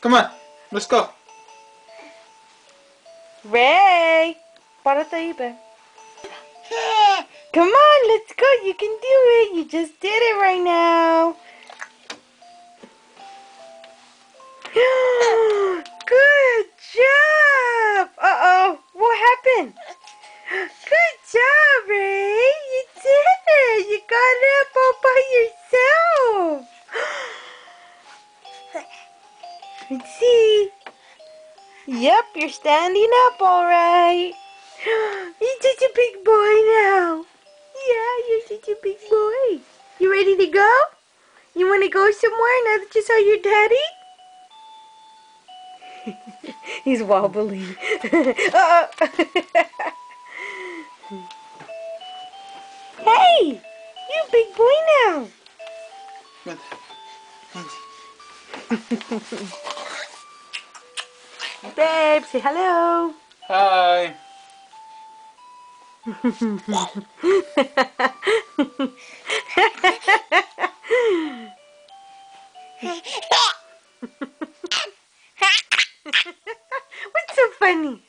Come on, let's go. Ray, para tayo ba? Come on, let's go. You can do it. You just did it right now. Good job. Uh-oh. What happened? Good job, Ray. You did it. You got it up all by yourself. Let's see. Yep, you're standing up all right. You're such a big boy now. Yeah, you're such a big boy. You ready to go? You want to go somewhere now that you saw your daddy? He's wobbling. Hey, you big boy now. Babe, say hello. Hi. What's so funny?